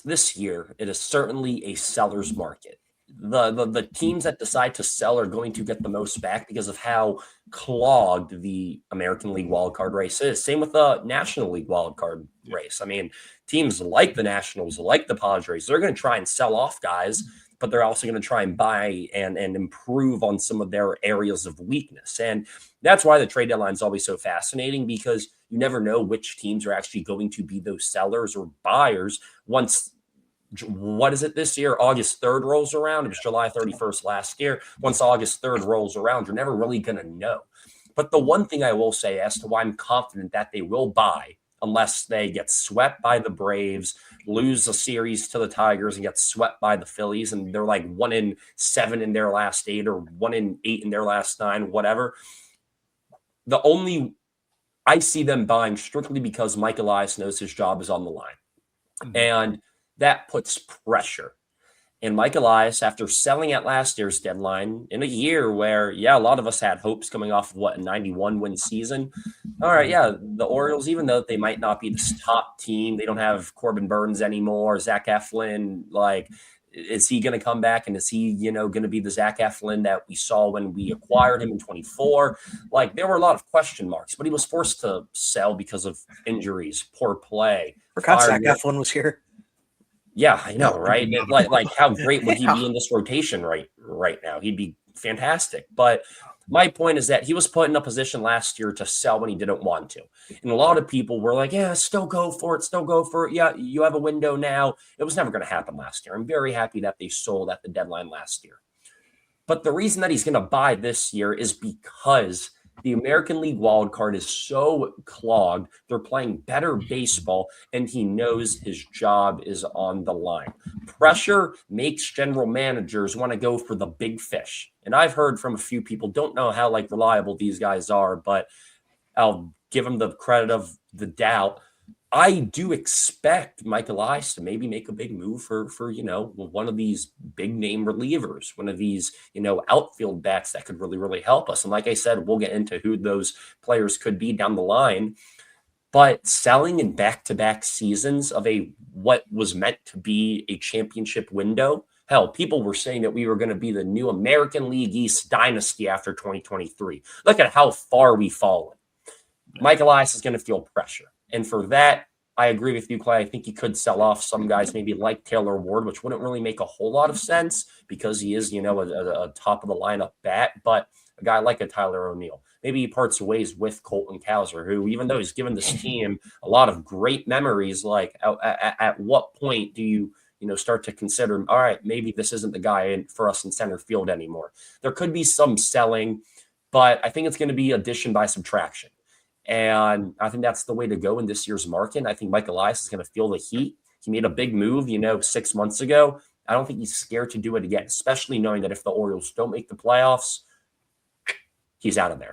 this year, it is certainly a seller's market. The teams that decide to sell are going to get the most back because of how clogged the American League wildcard race is. Same with the National League wildcard race. I mean, teams like the Nationals, like the Padres, they're going to try and sell off guys, but they're also going to try and buy and improve on some of their areas of weakness. And that's why the trade deadline is always so fascinating, because you never know which teams are actually going to be those sellers or buyers once, what is it this year? August 3rd rolls around. It was July 31st last year. Once August 3rd rolls around, you're never really going to know. But the one thing I will say as to why I'm confident that they will buy, unless they get swept by the Braves, lose a series to the Tigers, and get swept by the Phillies, and they're like 1-7 in their last 8 or 1-8 in their last 9, whatever. The only I see them buying strictly because Mike Elias knows his job is on the line. And that puts pressure. And Mike Elias, after selling at last year's deadline in a year where, yeah, a lot of us had hopes coming off of a 91 win season. All right, yeah, the Orioles, even though they might not be this top team, they don't have Corbin Burns anymore, Zach Eflin, like, is he going to come back, and is he, going to be the Zach Eflin that we saw when we acquired him in 24? Like, there were a lot of question marks, but he was forced to sell because of injuries, poor play. Forgot Zach Eflin was here. Yeah, I know, right? Like how great would he be in this rotation right now? He'd be fantastic. But my point is that he was put in a position last year to sell when he didn't want to. And a lot of people were like, yeah, still go for it. Still go for it. Yeah, you have a window now. It was never going to happen last year. I'm very happy that they sold at the deadline last year. But the reason that he's going to buy this year is because the American League wild card is so clogged. They're playing better baseball, and he knows his job is on the line. Pressure makes general managers want to go for the big fish. And I've heard from a few people, don't know how reliable these guys are, but I'll give them the credit of the doubt. I do expect Mike Elias to maybe make a big move for one of these big name relievers, one of these outfield bats that could really help us. And like I said, we'll get into who those players could be down the line. But selling in back-to-back seasons of what was meant to be a championship window. Hell, people were saying that we were going to be the new American League East dynasty after 2023. Look at how far we've fallen. Mike Elias is going to feel pressure. And for that, I agree with you, Clay. I think he could sell off some guys, maybe like Taylor Ward, which wouldn't really make a whole lot of sense because he is, a top of the lineup bat. But a guy like a Tyler O'Neill, maybe he parts ways with Colton Cowser, who, even though he's given this team a lot of great memories, like at what point do you, start to consider, all right, maybe this isn't the guy for us in center field anymore. There could be some selling, but I think it's going to be addition by subtraction. And I think that's the way to go in this year's market. I think Mike Elias is going to feel the heat. He made a big move, 6 months ago. I don't think he's scared to do it again, especially knowing that if the Orioles don't make the playoffs, he's out of there.